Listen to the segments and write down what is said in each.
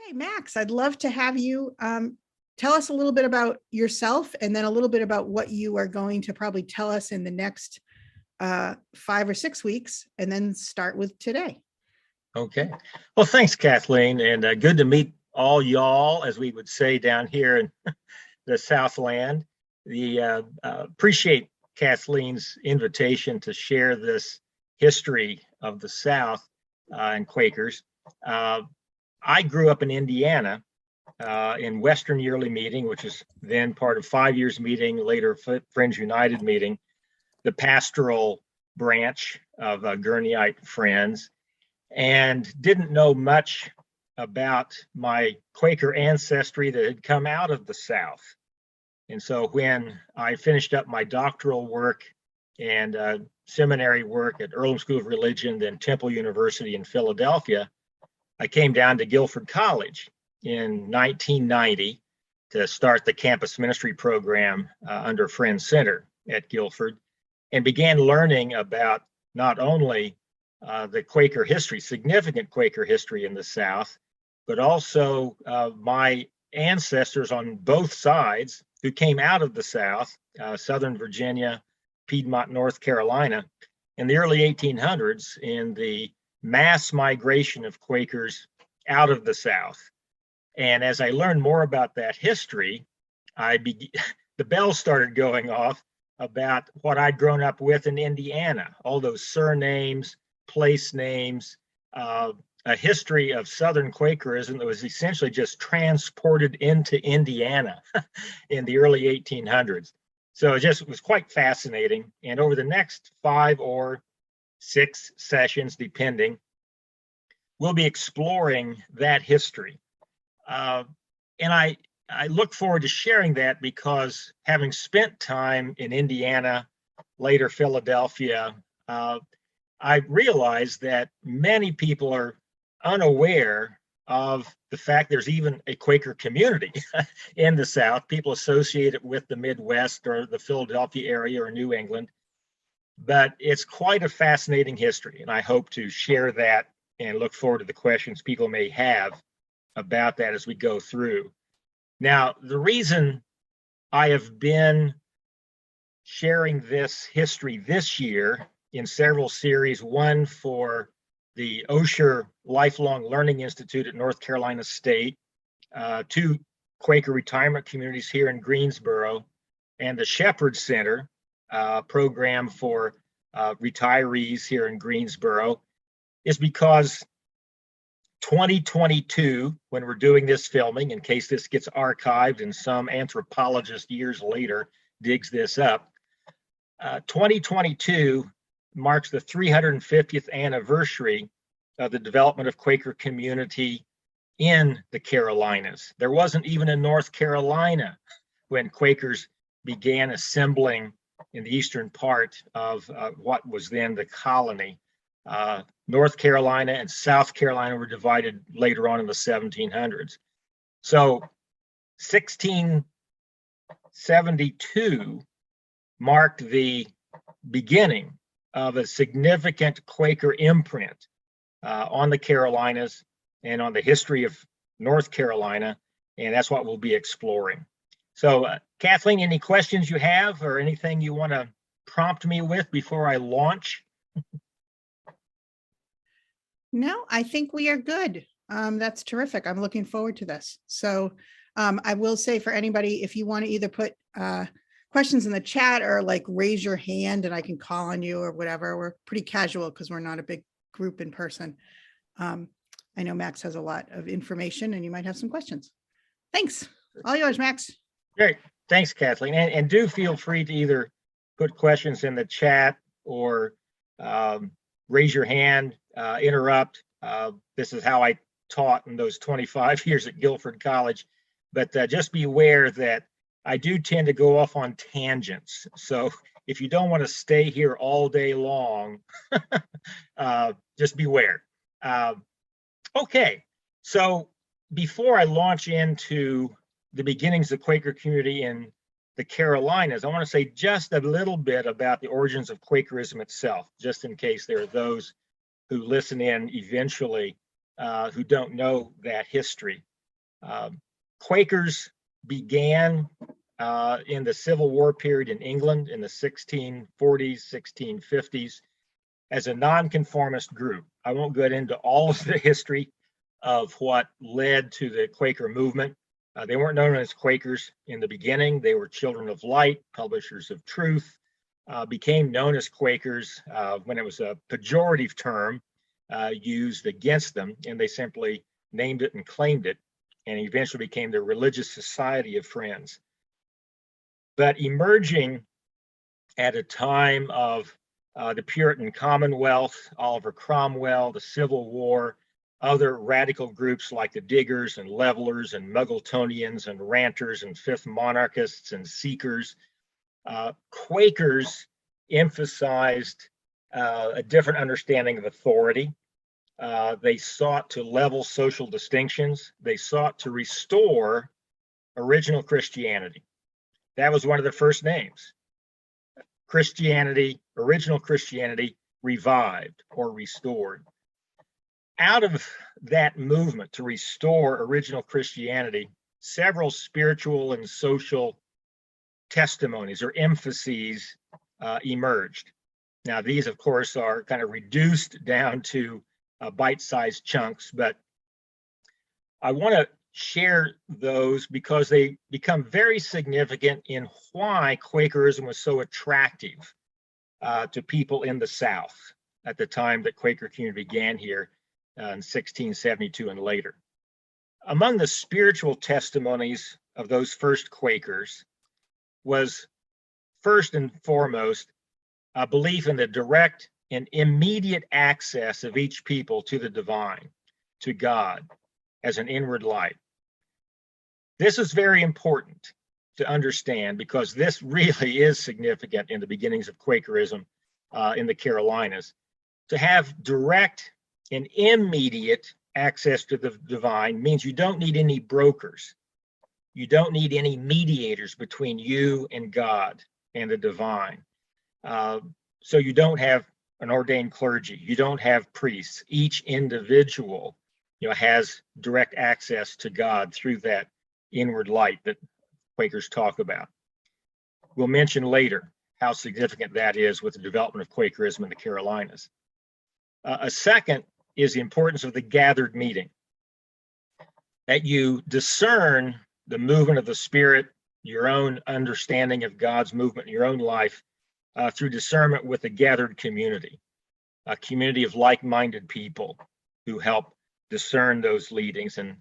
Hey, Max, I'd love to have you tell us a little bit about yourself and then a little bit about what you are going to probably tell us in the next 5 or 6 weeks, and then start with today. Okay. Well, thanks, Kathleen, and good to meet all y'all, as we would say down here in the Southland. Appreciate Kathleen's invitation to share this history of the South and Quakers. I grew up in Indiana in Western Yearly Meeting, which is then part of 5 Years Meeting, later Friends United Meeting, the pastoral branch of Gurneyite Friends, and didn't know much about my Quaker ancestry that had come out of the South. And so when I finished up my doctoral work and seminary work at Earlham School of Religion, then Temple University in Philadelphia, I came down to Guilford College in 1990 to start the campus ministry program under Friends Center at Guilford, and began learning about not only the Quaker history, significant Quaker history in the South, but also my ancestors on both sides who came out of the South, Southern Virginia, Piedmont, North Carolina, in the early 1800s, in the mass migration of Quakers out of the South. And as I learned more about that history, the bells started going off about what I'd grown up with in Indiana, all those surnames, place names, a history of Southern Quakerism that was essentially just transported into Indiana in the early 1800s. So it was quite fascinating. And over the next 5 or 6 sessions, depending, we'll be exploring that history. And I look forward to sharing that because, having spent time in Indiana, later Philadelphia, I realized that many people are unaware of the fact there's even a Quaker community in the South. People associate it with the Midwest or the Philadelphia area or New England, but it's quite a fascinating history, and I hope to share that and look forward to the questions people may have about that as we go through. Now, the reason I have been sharing this history this year in several series, one for the Osher Lifelong Learning Institute at North Carolina State, 2 Quaker retirement communities here in Greensboro, and the Shepherd Center program for retirees here in Greensboro, is because 2022, when we're doing this filming, in case this gets archived and some anthropologist years later digs this up, 2022 marks the 350th anniversary of the development of Quaker community in the Carolinas. There wasn't even a North Carolina when Quakers began assembling in the eastern part of what was then the colony. North Carolina and South Carolina were divided later on in the 1700s. So 1672 marked the beginning of a significant Quaker imprint on the Carolinas and on the history of North Carolina, and that's what we'll be exploring. So, Kathleen, any questions you have or anything you want to prompt me with before I launch? No, I think we are good. That's terrific. I'm looking forward to this. So I will say, for anybody, if you want to either put questions in the chat or like raise your hand and I can call on you or whatever. We're pretty casual because we're not a big group in person. I know Max has a lot of information and you might have some questions. Thanks. All yours, Max. Great. Thanks, Kathleen. And do feel free to either put questions in the chat or raise your hand, interrupt. This is how I taught in those 25 years at Guilford College. But just be aware that I do tend to go off on tangents. So if you don't want to stay here all day long, just beware. Okay, so before I launch into the beginnings of Quaker community in the Carolinas, I want to say just a little bit about the origins of Quakerism itself, just in case there are those who listen in eventually who don't know that history. Quakers began in the Civil War period in England in the 1640s, 1650s as a nonconformist group. I won't get into all of the history of what led to the Quaker movement. They weren't known as Quakers in the beginning. They were children of light, publishers of truth, became known as Quakers when it was a pejorative term used against them, and they simply named it and claimed it, and eventually became the Religious Society of Friends. But emerging at a time of the Puritan Commonwealth, Oliver Cromwell, the Civil War, other radical groups like the Diggers and Levelers and Muggletonians and Ranters and Fifth Monarchists and Seekers, Quakers emphasized a different understanding of authority. They sought to level social distinctions. They sought to restore original Christianity. That was one of the first names. Christianity, original Christianity, revived or restored. Out of that movement to restore original Christianity, several spiritual and social testimonies or emphases emerged. Now, these, of course, are kind of reduced down to bite-sized chunks, but I want to share those because they become very significant in why Quakerism was so attractive to people in the South at the time that Quaker community began here in 1672 and later. Among the spiritual testimonies of those first Quakers was first and foremost a belief in the direct and immediate access of each people to the divine, to God, as an inward light. This is very important to understand because this really is significant in the beginnings of Quakerism in the Carolinas. To have direct and immediate access to the divine means you don't need any brokers. You don't need any mediators between you and God and the divine. So you don't have an ordained clergy. You don't have priests. Each individual, has direct access to God through that inward light that Quakers talk about. We'll mention later how significant that is with the development of Quakerism in the Carolinas. A second is the importance of the gathered meeting, that you discern the movement of the Spirit, your own understanding of God's movement in your own life through discernment with a gathered community, a community of like-minded people who help discern those leadings and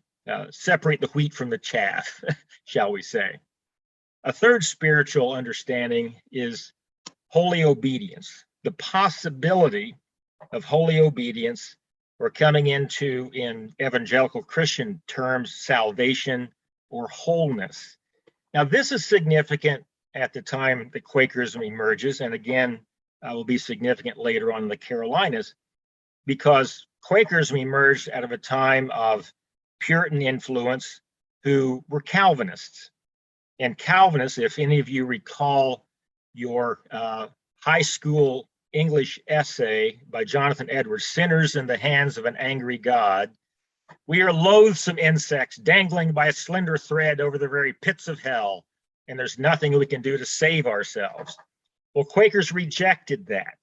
separate the wheat from the chaff, shall we say. A third spiritual understanding is holy obedience, the possibility of holy obedience, or coming into, in evangelical Christian terms, salvation or wholeness. Now, this is significant at the time that Quakerism emerges, and again, will be significant later on in the Carolinas, because Quakerism emerged out of a time of Puritan influence who were Calvinists. And Calvinists, if any of you recall your high school English essay by Jonathan Edwards, Sinners in the Hands of an Angry God, we are loathsome insects dangling by a slender thread over the very pits of hell, and there's nothing we can do to save ourselves. Well, Quakers rejected that,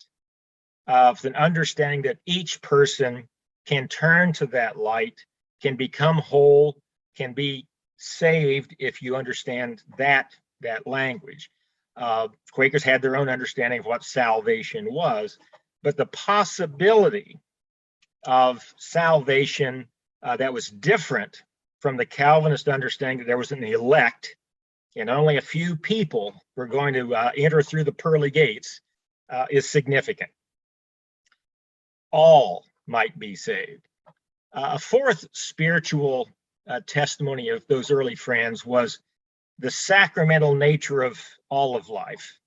of an understanding that each person can turn to that light, can become whole, can be saved if you understand that language. Quakers had their own understanding of what salvation was, but the possibility of salvation that was different from the Calvinist understanding that there was an elect and only a few people were going to enter through the pearly gates is significant. All might be saved. A fourth spiritual testimony of those early friends was the sacramental nature of all of life.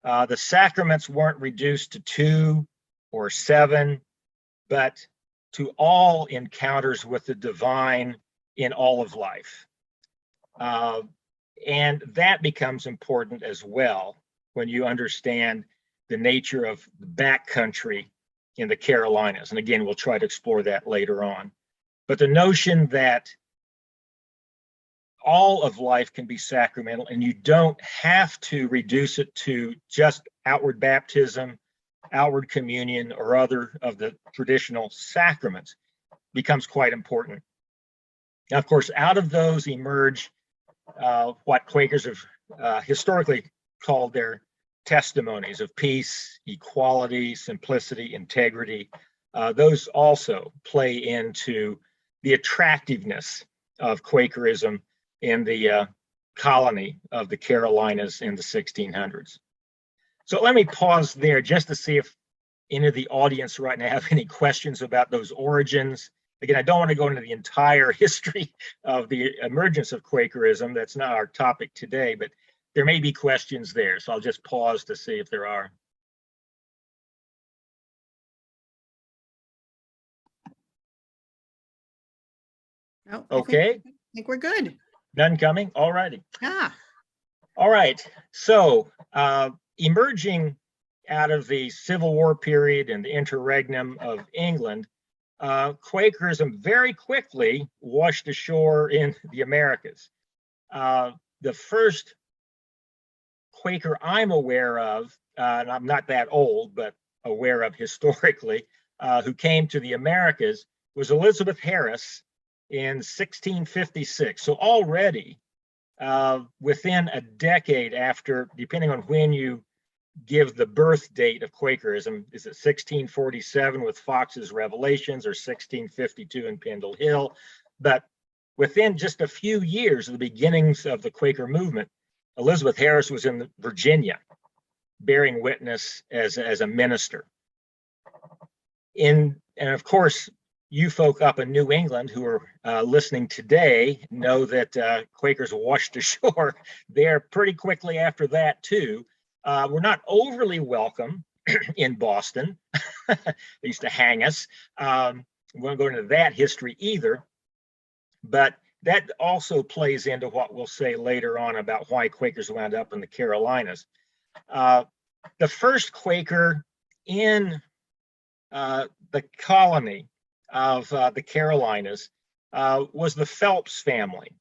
The sacraments weren't reduced to 2 or 7, but to all encounters with the divine in all of life. And that becomes important as well when you understand the nature of the backcountry in the Carolinas. And again, we'll try to explore that later on. But the notion that all of life can be sacramental, and you don't have to reduce it to just outward baptism, outward communion, or other of the traditional sacraments. Becomes quite important. Now, of course, out of those emerge what Quakers have historically called their testimonies of peace, equality, simplicity, integrity. Those also play into the attractiveness of Quakerism in the colony of the Carolinas in the 1600s. So let me pause there just to see if any of the audience right now have any questions about those origins. Again, I don't want to go into the entire history of the emergence of Quakerism. That's not our topic today, but there may be questions there. So I'll just pause to see if there are. No, Okay. I think we're good. None coming? All righty. Yeah. All right. So emerging out of the Civil War period and the interregnum of England, Quakerism very quickly washed ashore in the Americas. The first Quaker I'm aware of, and I'm not that old, but aware of historically, who came to the Americas was Elizabeth Harris in 1656. So already within a decade after, depending on when you give the birth date of Quakerism, is it 1647 with Fox's Revelations or 1652 in Pendle Hill? But within just a few years of the beginnings of the Quaker movement, Elizabeth Harris was in Virginia, bearing witness as a minister. And of course, you folk up in New England who are listening today know that Quakers washed ashore there pretty quickly after that too. We're not overly welcome in Boston. They used to hang us. We won't go into that history either, but that also plays into what we'll say later on about why Quakers wound up in the Carolinas. The first Quaker in the colony of the Carolinas was the Phelps family.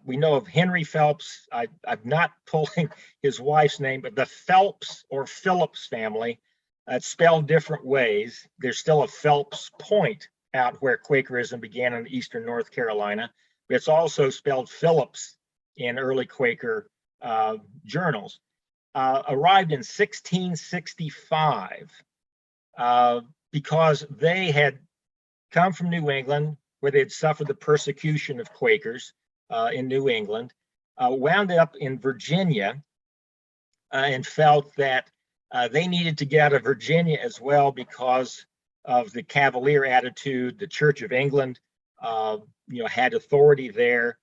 We know of Henry Phelps. I'm not pulling his wife's name, but the Phelps or Phillips family, it's spelled different ways. There's still a Phelps Point out where Quakerism began in eastern North Carolina. It's also spelled Phillips in early Quaker journals. Arrived in 1665 because they had come from New England, where they had suffered the persecution of Quakers in New England, wound up in Virginia and felt that they needed to get out of Virginia as well because of the Cavalier attitude. The Church of England had authority there,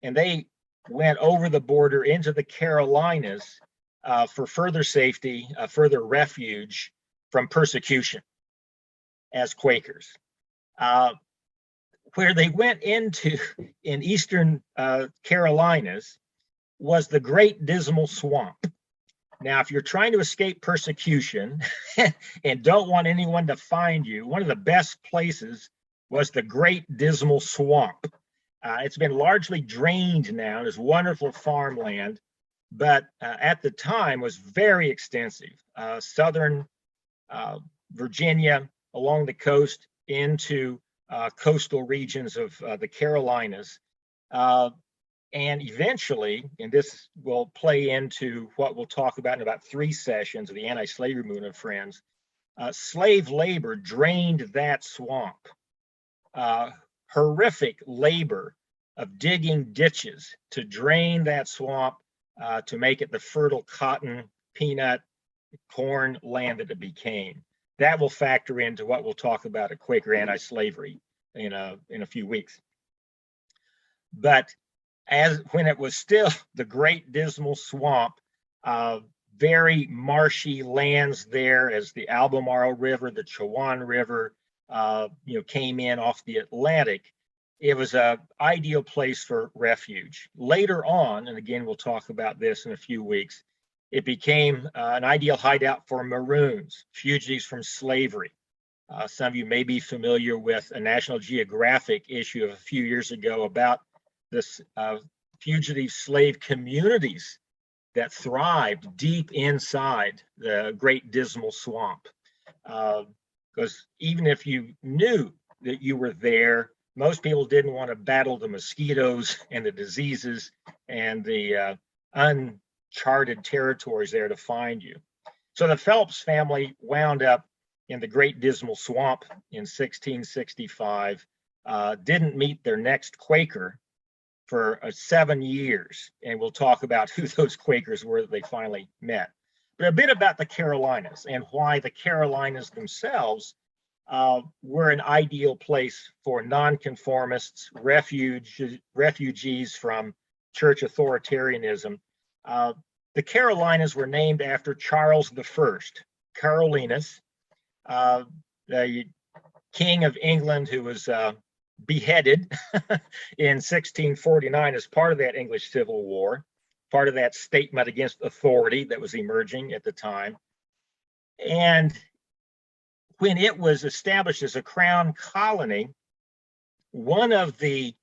and they went over the border into the Carolinas for further safety, further refuge from persecution as Quakers. Where they went into in eastern Carolinas was the Great Dismal Swamp. Now, if you're trying to escape persecution and don't want anyone to find you, one of the best places was the Great Dismal Swamp. It's been largely drained now and is wonderful farmland, but at the time was very extensive. Southern Virginia along the coast into coastal regions of the Carolinas. And eventually, and this will play into what we'll talk about in about 3 sessions of the anti-slavery movement of Friends, slave labor drained that swamp. Horrific labor of digging ditches to drain that swamp to make it the fertile cotton, peanut, corn land that it became. That will factor into what we'll talk about at Quaker anti-slavery in a few weeks. But when it was still the Great Dismal Swamp, very marshy lands there as the Albemarle River, the Chowan River, came in off the Atlantic. It was an ideal place for refuge. Later on, and again, we'll talk about this in a few weeks, it became an ideal hideout for Maroons, fugitives from slavery. Some of you may be familiar with a National Geographic issue of a few years ago about this fugitive slave communities that thrived deep inside the Great Dismal Swamp. Because even if you knew that you were there, most people didn't want to battle the mosquitoes and the diseases and the uncharted territories there to find you. So the Phelps family wound up in the Great Dismal Swamp in 1665, didn't meet their next Quaker for 7 years. And we'll talk about who those Quakers were that they finally met. But a bit about the Carolinas and why the Carolinas themselves were an ideal place for nonconformists, refugees from church authoritarianism. The Carolinas were named after Charles I, Carolinus, the King of England, who was beheaded in 1649 as part of that English Civil War, part of that statement against authority that was emerging at the time. And when it was established as a crown colony, one of the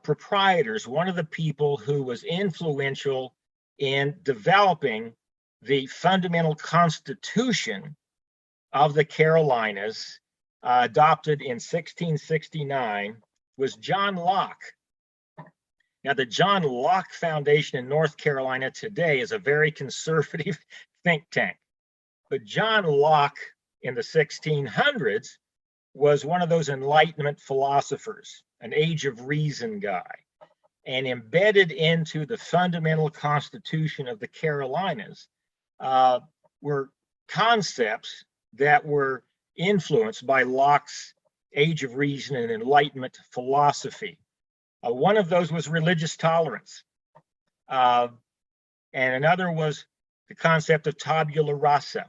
proprietors, one of the people who was influential in developing the fundamental constitution of the Carolinas, adopted in 1669, was John Locke. Now, the John Locke Foundation in North Carolina today is a very conservative think tank. But John Locke in the 1600s was one of those Enlightenment philosophers, an Age of Reason guy. And embedded into the fundamental constitution of the Carolinas were concepts that were influenced by Locke's Age of Reason and Enlightenment philosophy. One of those was religious tolerance. And another was the concept of tabula rasa,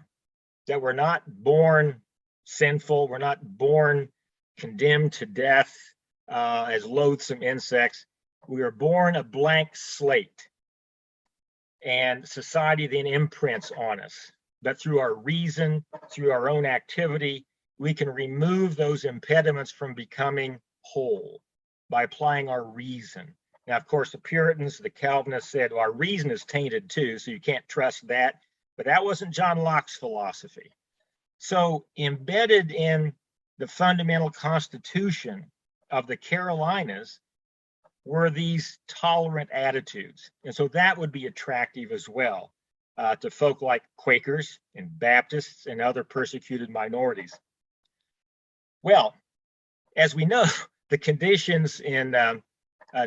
that we're not born sinful, we're not born condemned to death as loathsome insects. We are born a blank slate, and society then imprints on us. But through our reason, through our own activity, we can remove those impediments from becoming whole by applying our reason. Now, of course, the Puritans, the Calvinists said, well, our reason is tainted too, so you can't trust that. But that wasn't John Locke's philosophy. So embedded in the fundamental constitution of the Carolinas were these tolerant attitudes. And so that would be attractive as well to folk like Quakers and Baptists and other persecuted minorities. Well, as we know, the conditions in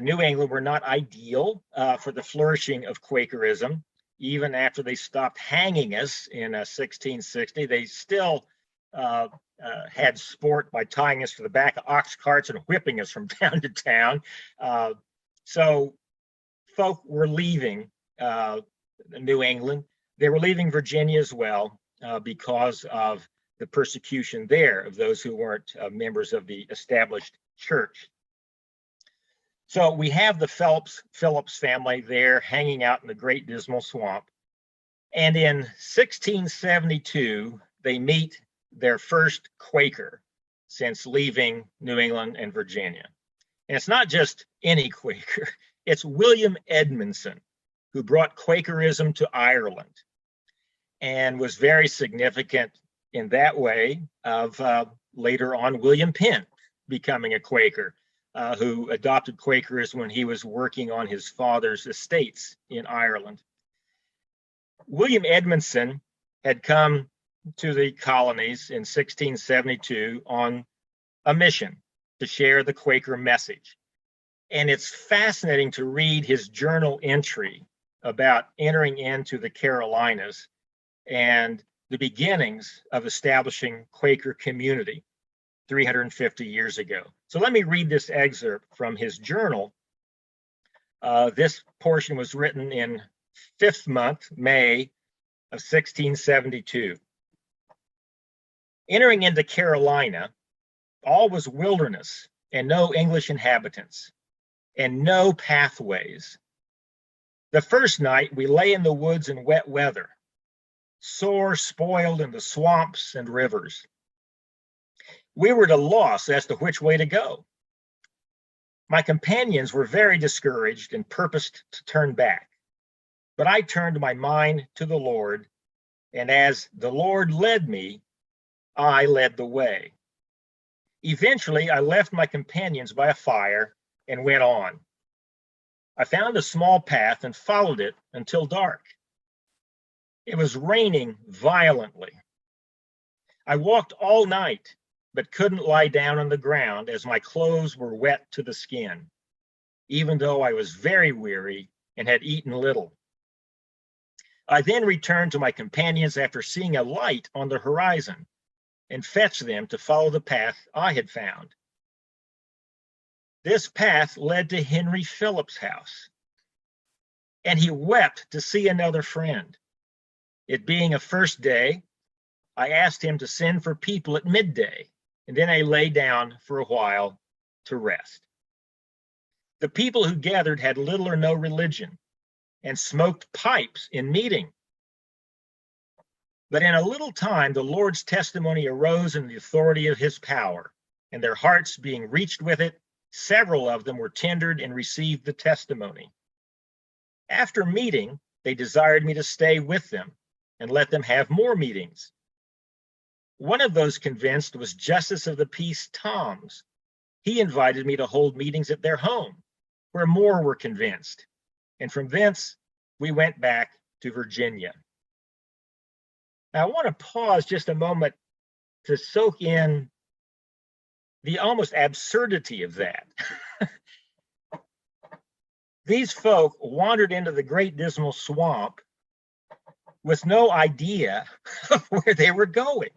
New England were not ideal for the flourishing of Quakerism. Even after they stopped hanging us in 1660, they still had sport by tying us to the back of ox carts and whipping us from town to town. So folk were leaving New England. They were leaving Virginia as well because of the persecution there of those who weren't members of the established church. So we have the Phillips family there hanging out in the Great Dismal Swamp. And in 1672, they meet their first Quaker since leaving New England and Virginia. And it's not just any Quaker, it's William Edmondson, who brought Quakerism to Ireland and was very significant in that way of later on William Penn becoming a Quaker. Who adopted Quakerism when he was working on his father's estates in Ireland. William Edmondson had come to the colonies in 1672 on a mission to share the Quaker message. And it's fascinating to read his journal entry about entering into the Carolinas and the beginnings of establishing Quaker community 350 years ago. So let me read this excerpt from his journal. This portion was written in 5th month, May of 1672. Entering into Carolina, all was wilderness and no English inhabitants and no pathways. The first night we lay in the woods in wet weather, sore spoiled in the swamps and rivers. We were at a loss as to which way to go. My companions were very discouraged and purposed to turn back, but I turned my mind to the Lord, and as the Lord led me, I led the way. Eventually, I left my companions by a fire and went on. I found a small path and followed it until dark. It was raining violently. I walked all night, but couldn't lie down on the ground as my clothes were wet to the skin, even though I was very weary and had eaten little. I then returned to my companions after seeing a light on the horizon and fetched them to follow the path I had found. This path led to Henry Phillips' house, and he wept to see another friend. It being a first day, I asked him to send for people at midday, and then I lay down for a while to rest. The people who gathered had little or no religion and smoked pipes in meeting. But in a little time, the Lord's testimony arose in the authority of his power, and their hearts being reached with it, several of them were tendered and received the testimony. After meeting, they desired me to stay with them and let them have more meetings. One of those convinced was Justice of the Peace Toms. He invited me to hold meetings at their home, where more were convinced. And from thence, we went back to Virginia. Now, I want to pause just a moment to soak in the almost absurdity of that. These folk wandered into the Great Dismal Swamp with no idea of where they were going.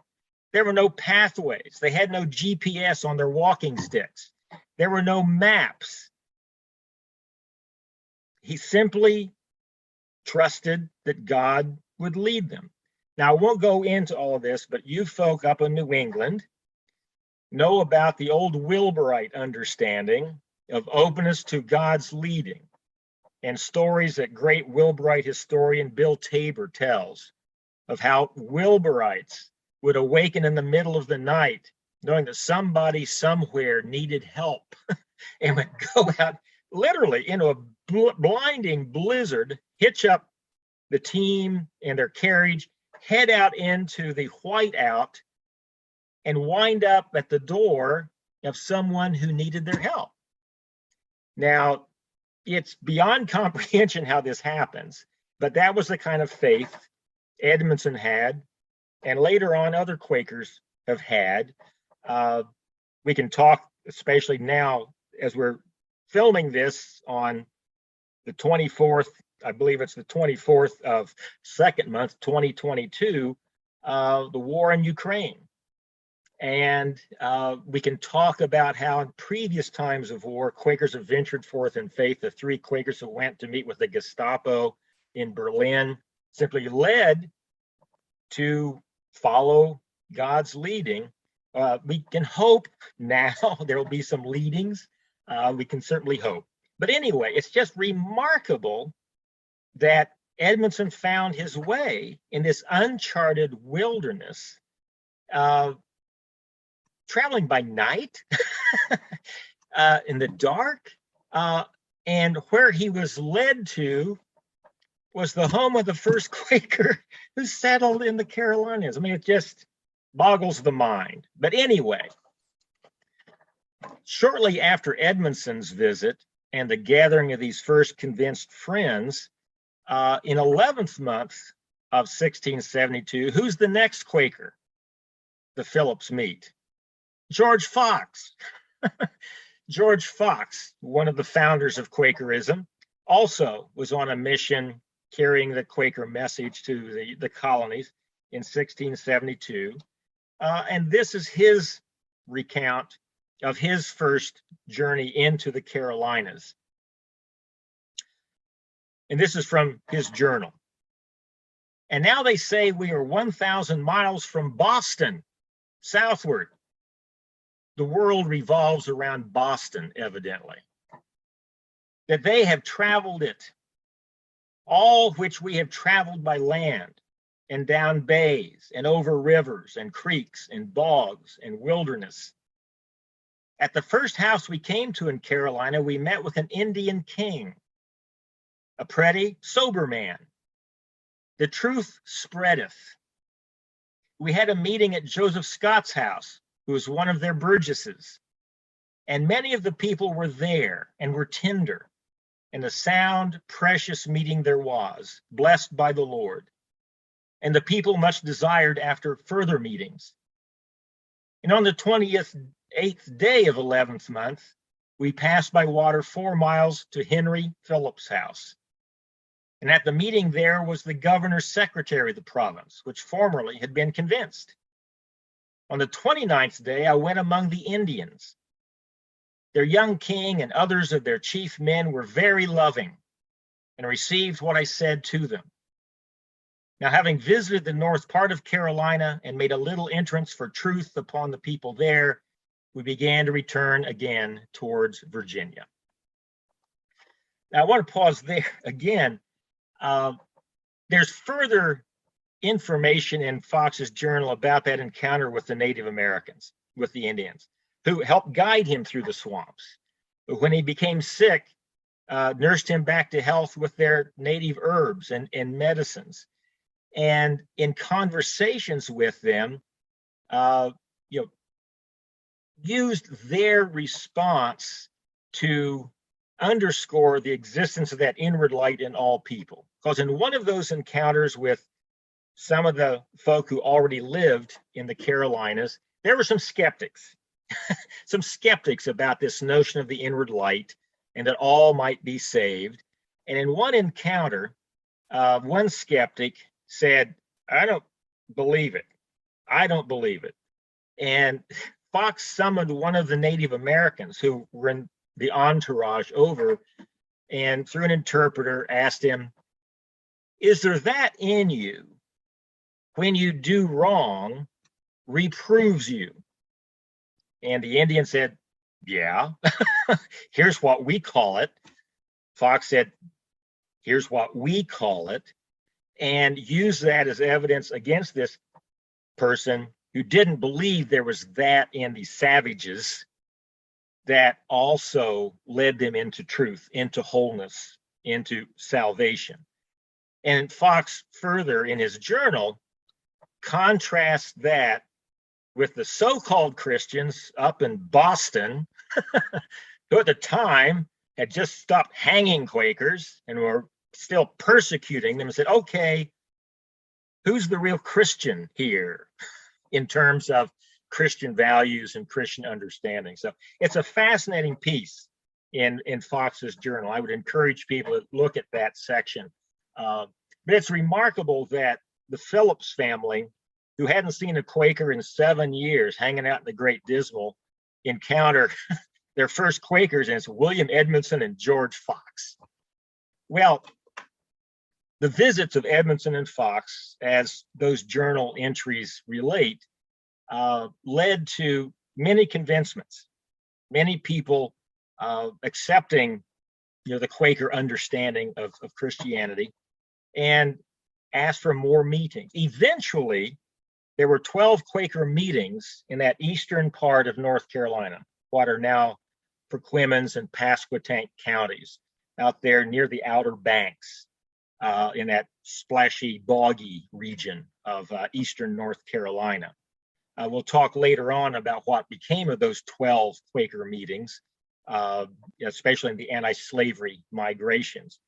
There were no pathways. They had no GPS on their walking sticks. There were no maps. He simply trusted that God would lead them. Now, I won't go into all of this, but you folk up in New England know about the old Wilburite understanding of openness to God's leading, and stories that great Wilburite historian Bill Tabor tells of how Wilburites would awaken in the middle of the night knowing that somebody somewhere needed help and would go out literally into a blinding blizzard, hitch up the team and their carriage, head out into the whiteout, and wind up at the door of someone who needed their help. Now, it's beyond comprehension how this happens, but that was the kind of faith Edmondson had, and later on other Quakers have had. We can talk, especially now as we're filming this on the 24th, I believe it's the 24th of second month, 2022, the war in Ukraine. And we can talk about how in previous times of war, Quakers have ventured forth in faith. The three Quakers who went to meet with the Gestapo in Berlin simply led to follow God's leading. We can hope now there will be some leadings. We can certainly hope. But anyway, it's just remarkable that Edmondson found his way in this uncharted wilderness, traveling by night in the dark, and where he was led to was the home of the first Quaker who settled in the Carolinas. I mean, it just boggles the mind. But anyway, shortly after Edmondson's visit and the gathering of these first convinced friends, in 11th month of 1672, who's the next Quaker the Phillips meet? George Fox. George Fox, one of the founders of Quakerism, also was on a mission carrying the Quaker message to the colonies in 1672. And this is his recount of his first journey into the Carolinas. And this is from his journal. And now they say we are 1,000 miles from Boston, southward. The world revolves around Boston, evidently. That they have traveled it, all which we have traveled by land, and down bays, and over rivers, and creeks, and bogs, and wilderness. At the first house we came to in Carolina, we met with an Indian king, a pretty, sober man. The truth spreadeth. We had a meeting at Joseph Scott's house, who was one of their burgesses. And many of the people were there and were tender. And a sound, precious meeting there was, blessed by the Lord. And the people much desired after further meetings. And on the 28th day of 11th month, we passed by water 4 miles to Henry Phillips' house. And at the meeting there was the governor's secretary of the province, which formerly had been convinced. On the 29th day, I went among the Indians. Their young king and others of their chief men were very loving and received what I said to them. Now, having visited the north part of Carolina and made a little entrance for truth upon the people there, we began to return again towards Virginia. Now, I want to pause there again. There's further information in Fox's journal about that encounter with the Native Americans, with the Indians, who helped guide him through the swamps. But when he became sick, nursed him back to health with their native herbs and medicines. And in conversations with them, used their response to underscore the existence of that inward light in all people. Because in one of those encounters with some of the folk who already lived in the Carolinas, there were some skeptics, about this notion of the inward light and that all might be saved. And in one encounter, one skeptic said, I don't believe it. I don't believe it. And Fox summoned one of the Native Americans who were in the entourage over, and through an interpreter asked him, is there that in you when you do wrong reproves you? And the Indian said, yeah, here's what we call it. Fox said, here's what we call it, and used that as evidence against this person who didn't believe there was that in the savages that also led them into truth, into wholeness, into salvation. And Fox further in his journal contrasts that with the so-called Christians up in Boston, who at the time had just stopped hanging Quakers and were still persecuting them, and said, okay, who's the real Christian here in terms of Christian values and Christian understanding? So it's a fascinating piece in Fox's journal. I would encourage people to look at that section. But it's remarkable that the Phillips family, who hadn't seen a Quaker in 7 years, hanging out in the Great Dismal, encounter their first Quakers, and it's William Edmondson and George Fox. Well, the visits of Edmondson and Fox, as those journal entries relate, led to many convincements, many people accepting the Quaker understanding of Christianity, and asked for more meetings. Eventually, there were 12 Quaker meetings in that eastern part of North Carolina, what are now Perquimans and Pasquotank counties, out there near the Outer Banks, in that splashy, boggy region of eastern North Carolina. We'll talk later on about what became of those 12 Quaker meetings, especially in the anti-slavery migrations.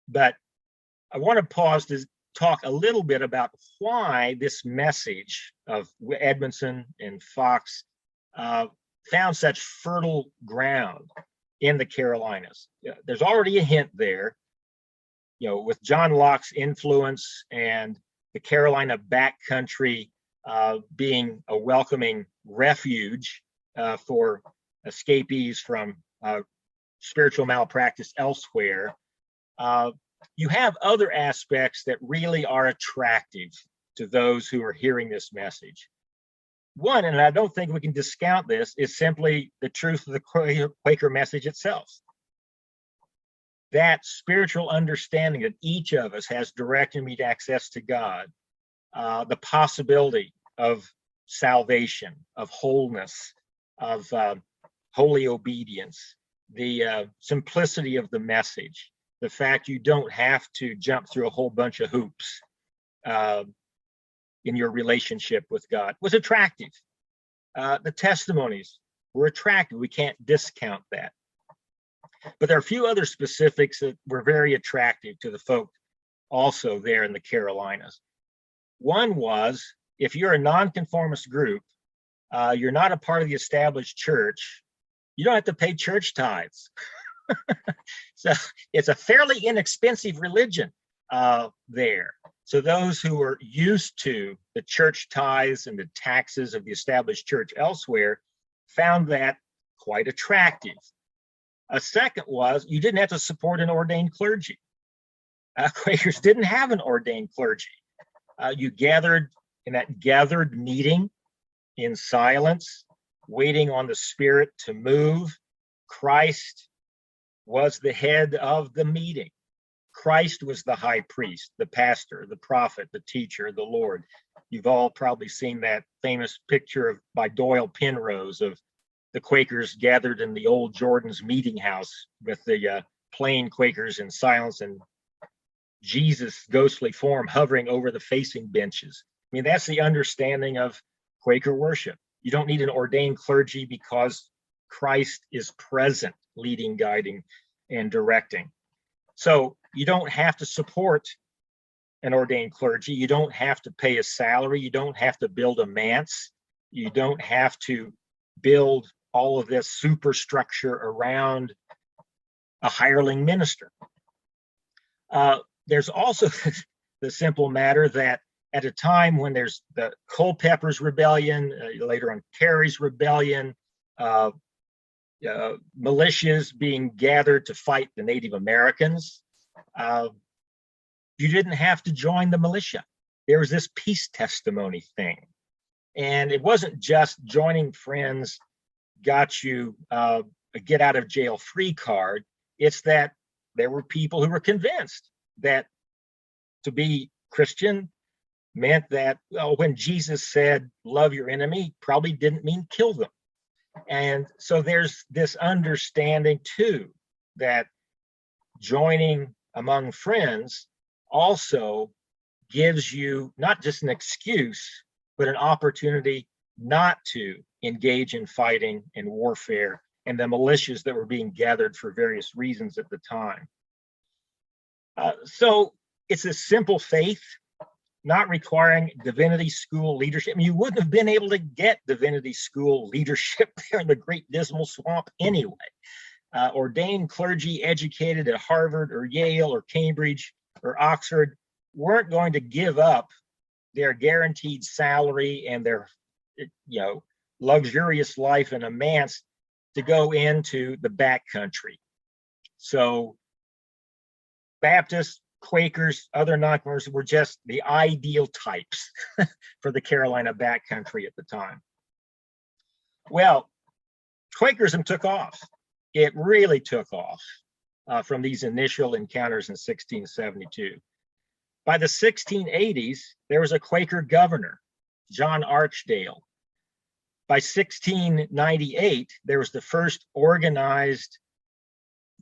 But I want to pause to talk a little bit about why this message of Edmondson and Fox found such fertile ground in the Carolinas. There's already a hint there, with John Locke's influence and the Carolina backcountry being a welcoming refuge for escapees from spiritual malpractice elsewhere. You have other aspects that really are attractive to those who are hearing this message. One, and I don't think we can discount this, is simply the truth of the Quaker message itself. That spiritual understanding that each of us has direct and immediate access to God, the possibility of salvation, of wholeness, of holy obedience, the simplicity of the message, the fact you don't have to jump through a whole bunch of hoops in your relationship with God was attractive. The testimonies were attractive. We can't discount that. But there are a few other specifics that were very attractive to the folk also there in the Carolinas. One was, if you're a nonconformist group, you're not a part of the established church, you don't have to pay church tithes. So it's a fairly inexpensive religion there. So those who are used to the church tithes and the taxes of the established church elsewhere found that quite attractive. A second was, you didn't have to support an ordained clergy. Quakers didn't have an ordained clergy. You gathered in that gathered meeting in silence, waiting on the Spirit to move. Christ was the head of the meeting. Christ was the high priest, the pastor, the prophet, the teacher, the Lord. You've all probably seen that famous picture by Doyle Penrose of the Quakers gathered in the old Jordan's meeting house with the plain Quakers in silence and Jesus' ghostly form hovering over the facing benches. I mean, that's the understanding of Quaker worship. You don't need an ordained clergy because Christ is present, leading, guiding, and directing. So you don't have to support an ordained clergy. You don't have to pay a salary. You don't have to build a manse. You don't have to build all of this superstructure around a hireling minister. There's also the simple matter that at a time when there's the Culpeper's Rebellion, later on Carey's Rebellion, militias being gathered to fight the Native Americans, you didn't have to join the militia. There was this peace testimony thing. And it wasn't just joining friends got you a get out of jail free card. It's that there were people who were convinced that to be Christian meant that when Jesus said, love your enemy, probably didn't mean kill them. And so there's this understanding too, that joining among friends also gives you not just an excuse, but an opportunity not to engage in fighting and warfare and the militias that were being gathered for various reasons at the time. So it's a simple faith, not requiring divinity school leadership. I mean, you wouldn't have been able to get divinity school leadership there in the Great Dismal Swamp anyway. Ordained clergy educated at Harvard or Yale or Cambridge or Oxford weren't going to give up their guaranteed salary and their, luxurious life in a manse to go into the backcountry. So Baptists, Quakers, other nonconformists were just the ideal types for the Carolina backcountry at the time. Well, Quakerism took off. It really took off from these initial encounters in 1672. By the 1680s, there was a Quaker governor, John Archdale. By 1698, there was the first organized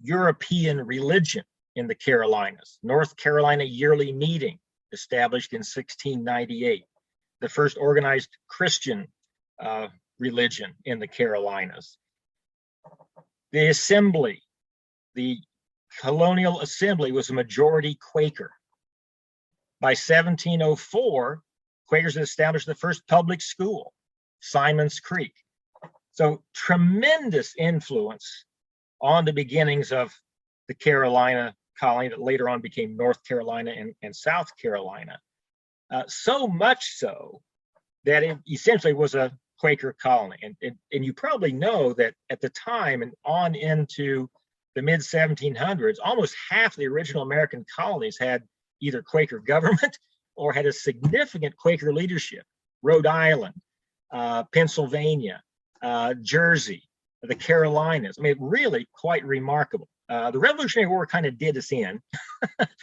European religion in the Carolinas, North Carolina Yearly Meeting, established in 1698, the first organized Christian religion in the Carolinas. The assembly, the colonial assembly, was a majority Quaker. By 1704, Quakers had established the first public school, Simon's Creek. So tremendous influence on the beginnings of the Carolina colony that later on became North Carolina and South Carolina. So much so that it essentially was a Quaker colony. And you probably know that at the time and on into the mid 1700s, almost half the original American colonies had either Quaker government or had a significant Quaker leadership. Rhode Island, Pennsylvania, Jersey, the Carolinas. I mean, really quite remarkable. The Revolutionary War kind of did us in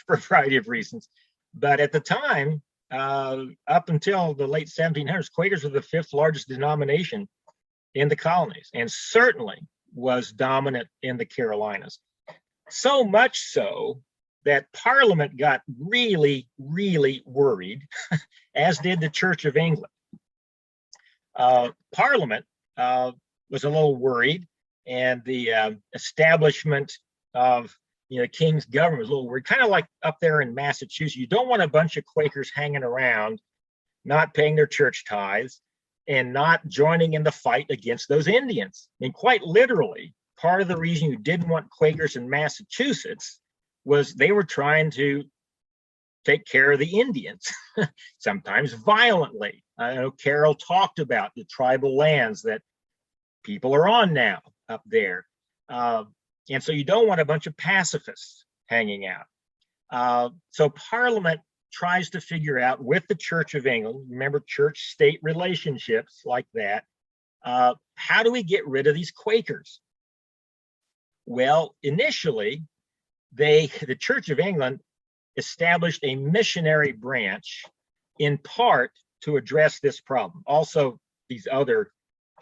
for a variety of reasons. But at the time, up until the late 1700s, Quakers were the fifth largest denomination in the colonies. And certainly was dominant in the Carolinas. So much so that Parliament got really, really worried, as did the Church of England. Parliament was a little worried, and the establishment of King's government was a little worried, kind of like up there in Massachusetts. You don't want a bunch of Quakers hanging around, not paying their church tithes, and not joining in the fight against those Indians. I mean, quite literally, part of the reason you didn't want Quakers in Massachusetts was they were trying to take care of the Indians, sometimes violently. I know Carol talked about the tribal lands that people are on now up there. And so you don't want a bunch of pacifists hanging out. So Parliament tries to figure out with the Church of England, remember church-state relationships like that, how do we get rid of these Quakers? Well, initially, the Church of England established a missionary branch in part to address this problem. Also, these other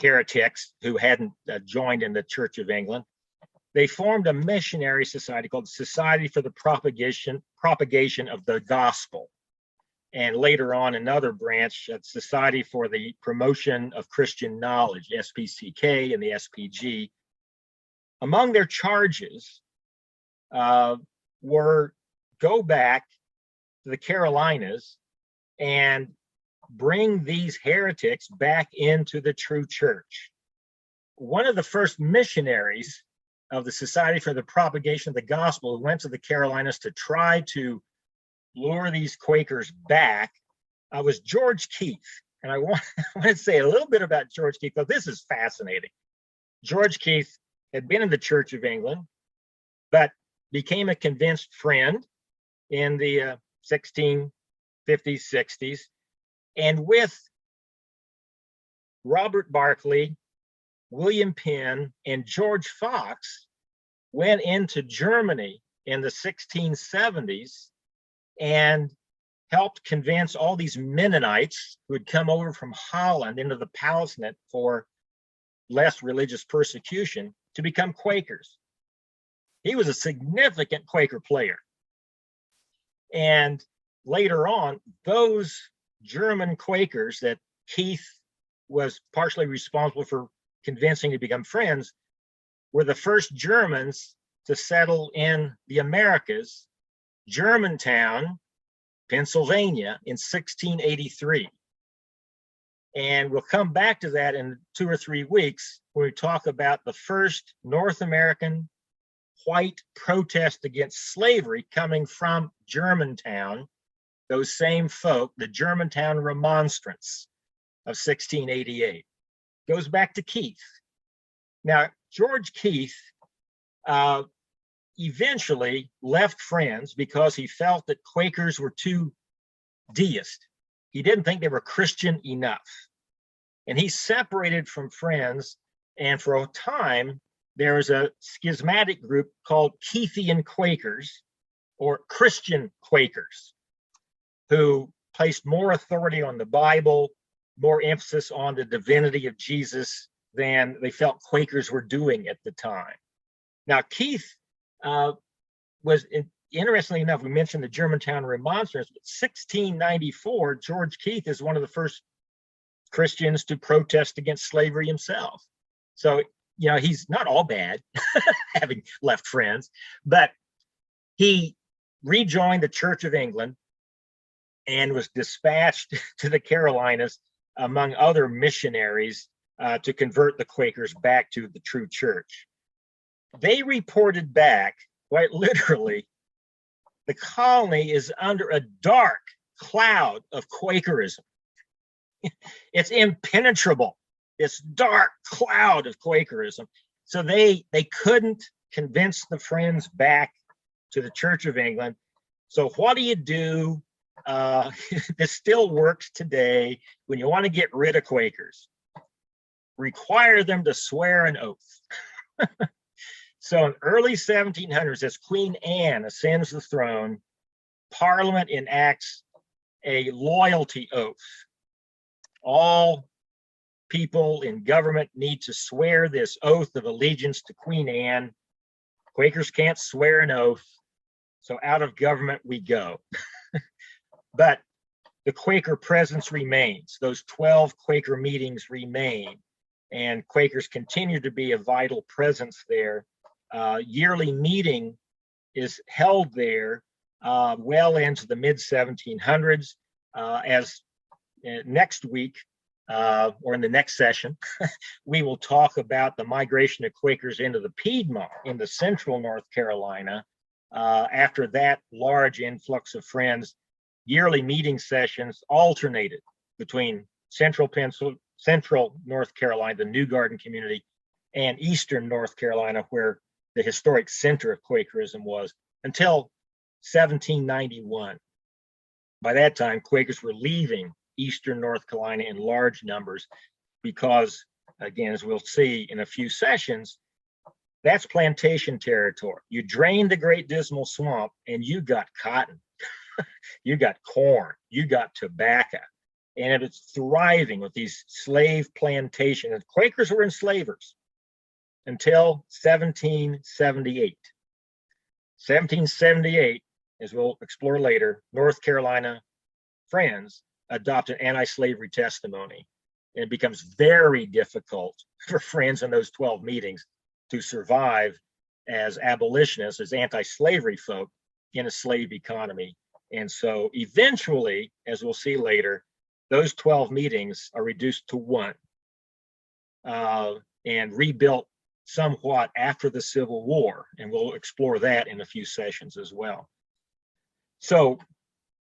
heretics who hadn't joined in the Church of England, they formed a missionary society called the Society for the Propagation of the Gospel. And later on, another branch, Society for the Promotion of Christian Knowledge, SPCK and the SPG. Among their charges were go back to the Carolinas and bring these heretics back into the true church. One of the first missionaries of the Society for the Propagation of the Gospel who went to the Carolinas to try to lure these Quakers back was George Keith. And I want to say a little bit about George Keith, because this is fascinating. George Keith had been in the Church of England, but became a convinced friend in the 1650s, 60s. And with Robert Barclay, William Penn, and George Fox, went into Germany in the 1670s and helped convince all these Mennonites who had come over from Holland into the Palatinate for less religious persecution to become Quakers. He was a significant Quaker player. And later on, those German Quakers that Keith was partially responsible for convincing to become friends were the first Germans to settle in the Americas, Germantown, Pennsylvania, in 1683. And we'll come back to that in 2 or 3 weeks when we talk about the first North American white protest against slavery coming from Germantown, those same folk, the Germantown Remonstrance of 1688. Goes back to Keith. Now, George Keith eventually left Friends because he felt that Quakers were too deist. He didn't think they were Christian enough. And he separated from Friends, and for a time, there was a schismatic group called Keithian Quakers, or Christian Quakers, who placed more authority on the Bible, more emphasis on the divinity of Jesus than they felt Quakers were doing at the time. Now, Keith was, interestingly enough, we mentioned the Germantown Remonstrance, but 1694, George Keith is one of the first Christians to protest against slavery himself. So, he's not all bad, having left Friends, but he rejoined the Church of England and was dispatched to the Carolinas, among other missionaries, to convert the Quakers back to the true church. They reported back, quite literally, the colony is under a dark cloud of Quakerism. It's impenetrable, this dark cloud of Quakerism. So they couldn't convince the Friends back to the Church of England. So what do you do? This still works today when you want to get rid of Quakers. Require them to swear an oath. So in early 1700s, as Queen Anne ascends the throne, Parliament enacts a loyalty oath. All people in government need to swear this oath of allegiance to Queen Anne. Quakers can't swear an oath, so out of government we go. But the Quaker presence remains. Those 12 Quaker meetings remain, and Quakers continue to be a vital presence there. Yearly meeting is held there well into the mid 1700s. As next week, or in the next session, we will talk about the migration of Quakers into the Piedmont in the central North Carolina. After that large influx of Friends, yearly meeting sessions alternated between central North Carolina, the New Garden community, and eastern North Carolina, where the historic center of Quakerism was, until 1791. By that time, Quakers were leaving eastern North Carolina in large numbers because, again, as we'll see in a few sessions, that's plantation territory. You drain the Great Dismal Swamp and you got cotton, you got corn, you got tobacco, and it's thriving with these slave plantations. And Quakers were enslavers until 1778. 1778, as we'll explore later, North Carolina Friends adopt an anti-slavery testimony, and it becomes very difficult for Friends in those 12 meetings to survive as abolitionists, as anti-slavery folk in a slave economy. And so eventually, as we'll see later, those 12 meetings are reduced to one and rebuilt somewhat after the Civil War. And we'll explore that in a few sessions as well. So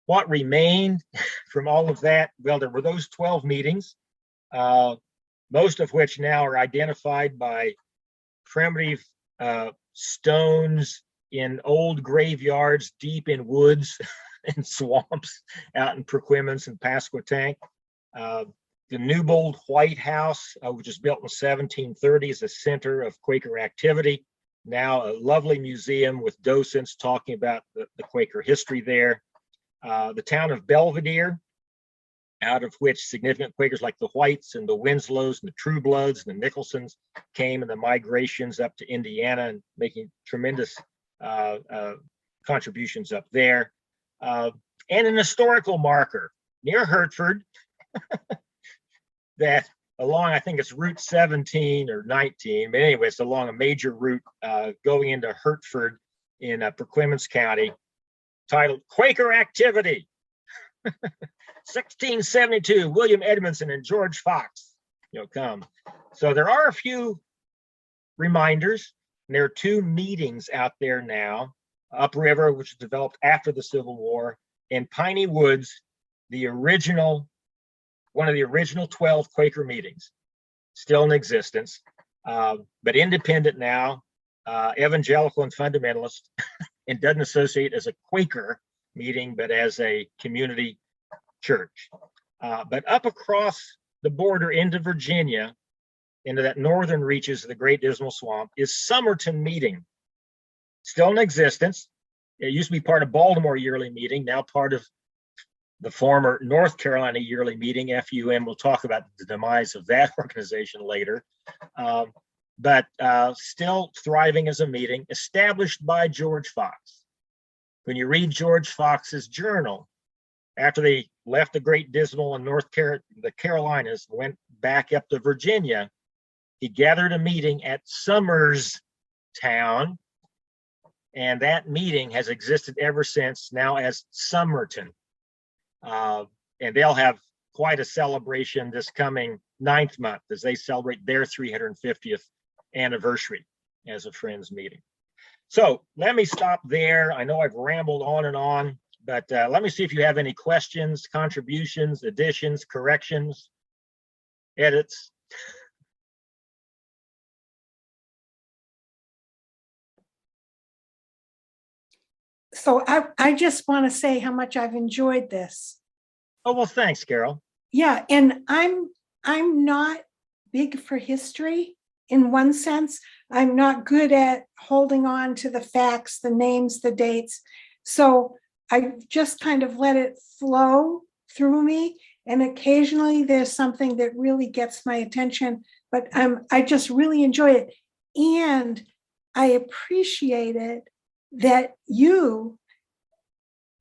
what remained from all of that? Well, there were those 12 meetings, most of which now are identified by primitive stones in old graveyards deep in woods and swamps out in Perquimans and Pasquotank. The Newbold White House, which was built in 1730, is the center of Quaker activity. Now a lovely museum with docents talking about the Quaker history there. The town of Belvedere, out of which significant Quakers like the Whites and the Winslows and the Truebloods and the Nicholsons came, and the migrations up to Indiana and making tremendous contributions up there. And an historical marker near Hertford that along, I think it's Route 17 or 19, but anyway, it's along a major route going into Hertford in Perquimans County, titled Quaker Activity. 1672, William Edmondson and George Fox, come. So there are a few reminders. And there are two meetings out there now, upriver, which was developed after the Civil War, and Piney Woods, one of the original 12 Quaker meetings, still in existence, but independent now, evangelical and fundamentalist, and doesn't associate as a Quaker meeting, but as a community church. But up across the border into Virginia, into that northern reaches of the Great Dismal Swamp, is Somerton Meeting, still in existence. It used to be part of Baltimore Yearly Meeting, now part of the former North Carolina Yearly Meeting, FUM. We'll talk about the demise of that organization later. But still thriving as a meeting, established by George Fox. When you read George Fox's journal, after they left the Great Dismal in the Carolinas, went back up to Virginia, he gathered a meeting at Somerstown, and that meeting has existed ever since, now as Somerton. And they'll have quite a celebration this coming 9th month as they celebrate their 350th anniversary as a Friends meeting. So let me stop there. I know I've rambled on, but let me see if you have any questions, contributions, additions, corrections, edits. So I just want to say how much I've enjoyed this. Oh, well, thanks, Carol. Yeah, and I'm not big for history in one sense. I'm not good at holding on to the facts, the names, the dates. So I just kind of let it flow through me And occasionally there's something that really gets my attention, but I just really enjoy it. And I appreciate it that you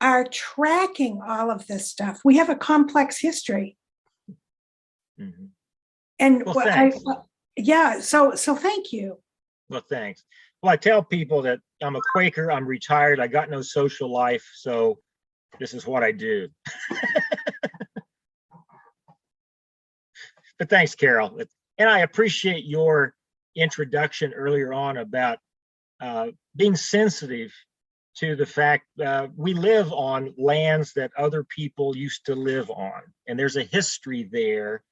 are tracking all of this stuff. We have a complex history. Mhm. And Well, what thanks. yeah, so thank you. Well, thanks. Well, I tell people that I'm a Quaker, I'm retired, I got no social life, so this is what I do. But thanks, Carol. And I appreciate your introduction earlier on about being sensitive to the fact we live on lands that other people used to live on. And there's a history there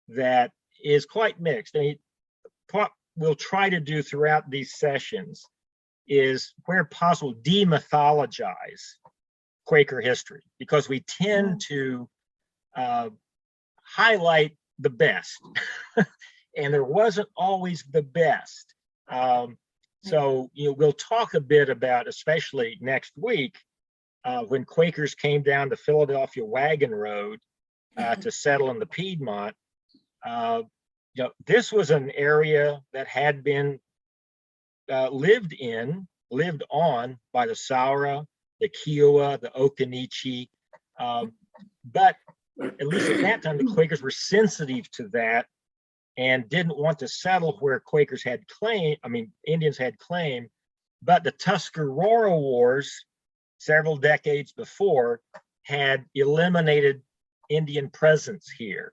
that is quite mixed. I mean, what we'll try to do throughout these sessions is, where possible, demythologize Quaker history, because we tend to highlight the best. And there wasn't always the best. So we'll talk a bit about, especially next week, when Quakers came down the Philadelphia Wagon Road to settle in the Piedmont. This was an area that had been lived on by the Saura, the Kiowa, the Occaneechi. But at least at that time, the Quakers were sensitive to that and didn't want to settle where Quakers had claim. I mean, Indians had claim. But the Tuscarora Wars, several decades before, had eliminated Indian presence here.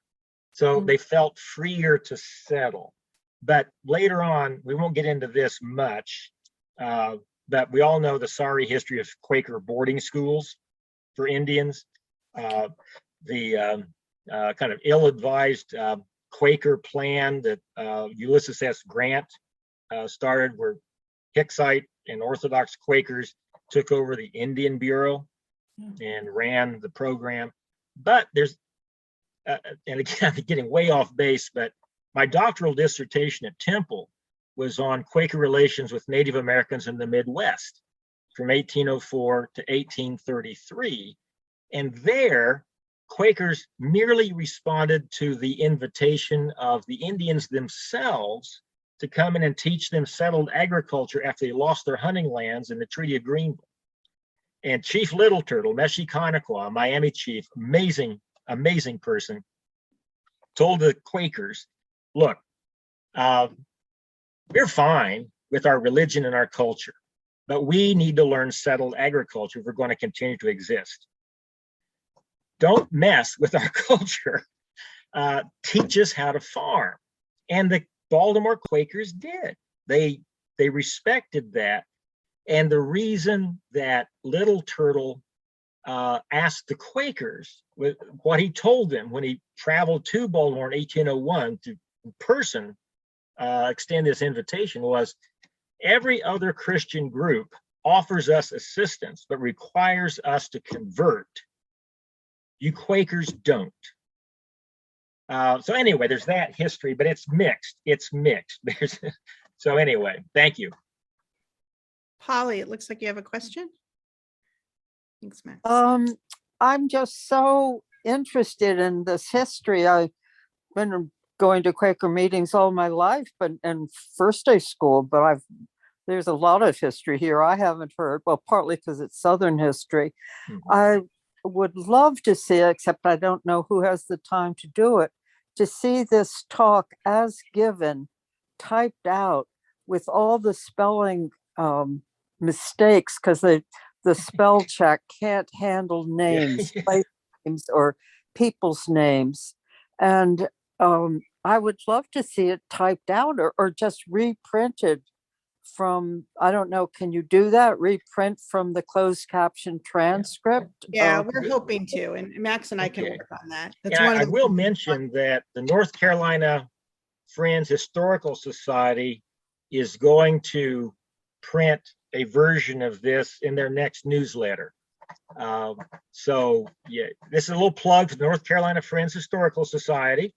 So they felt freer to settle. But later on, we won't get into this much, but we all know the sorry history of Quaker boarding schools for Indians. The kind of ill-advised Quaker plan that Ulysses S. Grant started, where Hicksite and Orthodox Quakers took over the Indian Bureau and ran the program. But there's, and again, I'm getting way off base, but my doctoral dissertation at Temple was on Quaker relations with Native Americans in the Midwest from 1804 to 1833. And there, Quakers merely responded to the invitation of the Indians themselves to come in and teach them settled agriculture after they lost their hunting lands in the Treaty of Greenville. And Chief Little Turtle, Meshiconaqua, Miami chief, amazing person, told the Quakers, look, we're fine with our religion and our culture, but we need to learn settled agriculture if we're going to continue to exist. Don't mess with our culture. Teach us how to farm. And the Baltimore Quakers did. They respected that. And the reason that Little Turtle asked the Quakers, what he told them when he traveled to Baltimore in 1801 to in person extend this invitation, was, every other Christian group offers us assistance but requires us to convert. You Quakers don't. So anyway, there's that history, but it's mixed. So anyway, thank you. Polly, it looks like you have a question. Thanks, Max. I'm just so interested in this history. I've been going to Quaker meetings all my life, but in first day school, but there's a lot of history here I haven't heard, well, partly because it's Southern history. I would love to see, except I don't know who has the time to do it, to see this talk as given, typed out with all the spelling mistakes, because the spell check can't handle names, place names, or people's names. And I would love to see it typed out or just reprinted from, I don't know, can you do that? Reprint from the closed caption transcript? Yeah, we're hoping to, and Max and I can work on that. That's And one I of the will mention that the North Carolina Friends Historical Society is going to print a version of this in their next newsletter. So yeah, this is a little plug for the North Carolina Friends Historical Society.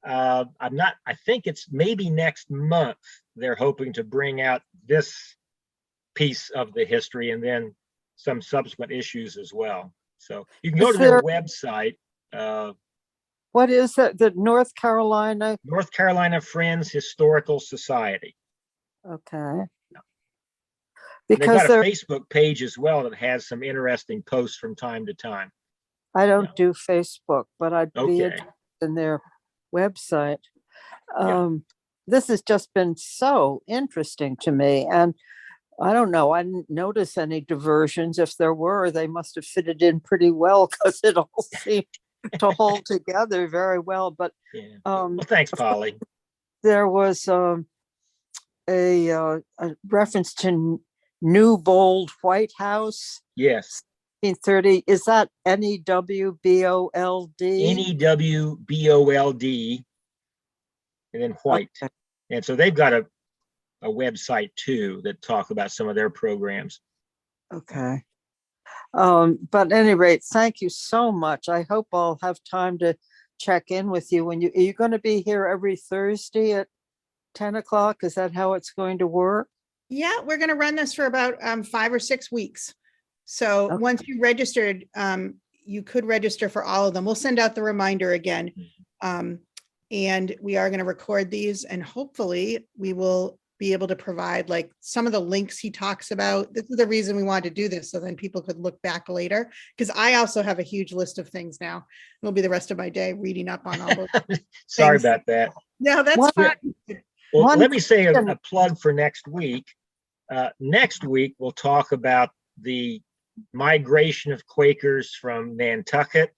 I think it's maybe next month they're hoping to bring out this piece of the history and then some subsequent issues as well. So you can go to their website, What is that? The North Carolina? North Carolina Friends Historical Society. Okay. They've Because got a there, Facebook page as well that has some interesting posts from time to time. I don't do Facebook, but I'd be Okay. interested in their website. Yeah. This has just been so interesting to me. And I don't know, I didn't notice any diversions. If there were, they must have fitted in pretty well because it all seemed to hold together very well. But Yeah. Well, thanks, Polly. there was a reference to New Bold White House, Yes. 1930. Is that NEWBOLD? NEWBOLD, and then White. Okay. And so they've got a website too that talk about some of their programs. Okay. But at any rate, thank you so much. I hope I'll have time to check in with you when are you going to be here every Thursday at 10 o'clock? Is that how it's going to work? Yeah, we're going to run this for about 5 or 6 weeks. So Okay. once you registered, you could register for all of them. We'll send out the reminder again. And we are going to record these, and hopefully we will be able to provide like some of the links he talks about. This is the reason we wanted to do this, so then people could look back later, because I also have a huge list of things now. It'll be the rest of my day reading up on all those. Sorry Thanks. about that. No, that's What- fine. Well, One let me say a question. plug for next week. Next week, we'll talk about the migration of Quakers from Nantucket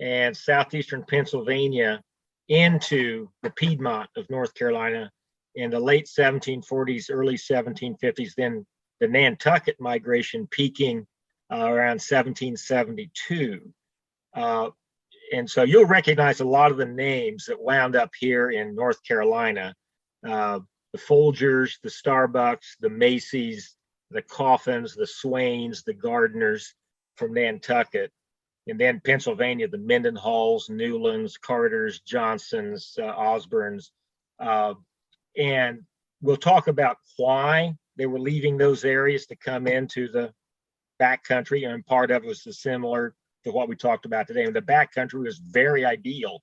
and southeastern Pennsylvania into the Piedmont of North Carolina in the late 1740s, early 1750s, then the Nantucket migration peaking around 1772. And so you'll recognize a lot of the names that wound up here in North Carolina. The Folgers, the Starbucks, the Macy's, the Coffins, the Swains, the Gardners from Nantucket. And then Pennsylvania, the Mendenhalls, Newlands, Carters, Johnsons, Osborns. And we'll talk about why they were leaving those areas to come into the backcountry. And part of it was similar to what we talked about today. And the backcountry was very ideal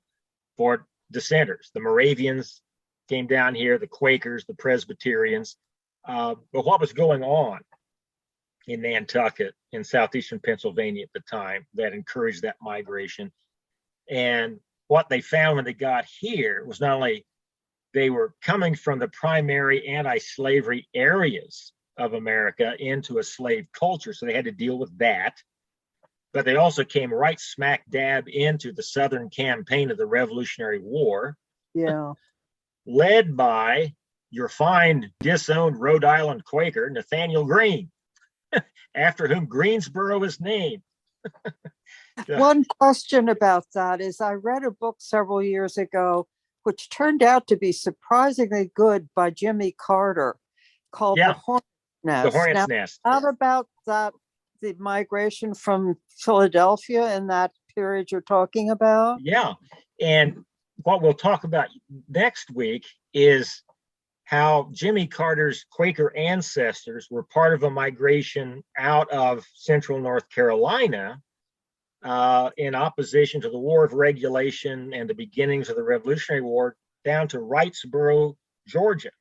for dissenters. The Moravians came down here, the Quakers, the Presbyterians. But what was going on in Nantucket in southeastern Pennsylvania at the time that encouraged that migration? And what they found when they got here was not only they were coming from the primary anti-slavery areas of America into a slave culture, so they had to deal with that. But they also came right smack dab into the Southern campaign of the Revolutionary War, Yeah. led by your fine disowned Rhode Island Quaker, Nathaniel Greene, after whom Greensboro is named. One question about that is I read a book several years ago, which turned out to be surprisingly good, by Jimmy Carter, called Yeah. The Hornet's Nest. The Hornet's Now, Nest. Not about that, the migration from Philadelphia in that period you're talking about? Yeah. And what we'll talk about next week is how Jimmy Carter's Quaker ancestors were part of a migration out of central North Carolina in opposition to the War of Regulation and the beginnings of the Revolutionary War down to Wrightsboro, Georgia.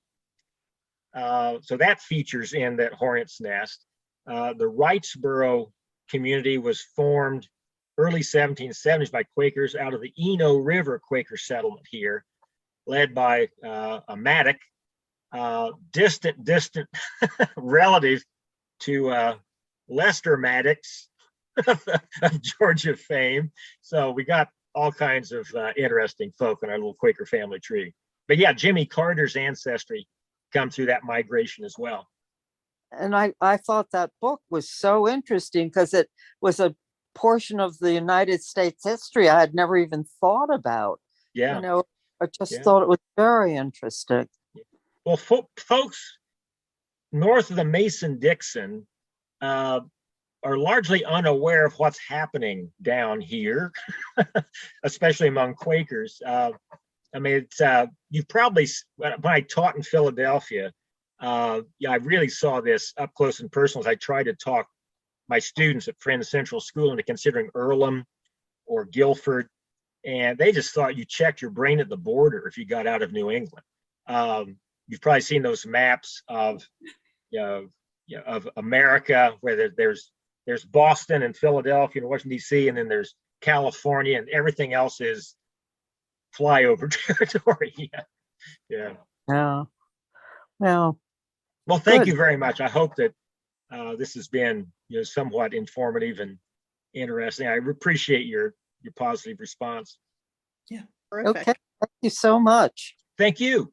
So that features in that Hornet's Nest. The Wrightsboro community was formed early 1770s by Quakers out of the Eno River Quaker settlement here, led by a Maddock, distant relative to Lester Maddox of Georgia fame. So we got all kinds of interesting folk in our little Quaker family tree. But yeah, Jimmy Carter's ancestry come through that migration as well. And I thought that book was so interesting because it was a portion of the United States history I had never even thought about. Yeah. You know, I just Yeah. thought it was very interesting. Well, folks north of the Mason-Dixon are largely unaware of what's happening down here, especially among Quakers. I mean, it's you probably, when I taught in Philadelphia, yeah, I really saw this up close and personal as I tried to talk my students at Friends Central School into considering Earlham or Guilford, and they just thought you checked your brain at the border if you got out of New England. You've probably seen those maps of, of America, where there's Boston and Philadelphia and Washington D.C., and then there's California, and everything else is flyover territory. Yeah. Yeah. Well, Well, thank Good. you very much. I hope that this has been, somewhat informative and interesting. I appreciate your positive response. Terrific. okay. Thank you so much. Thank you.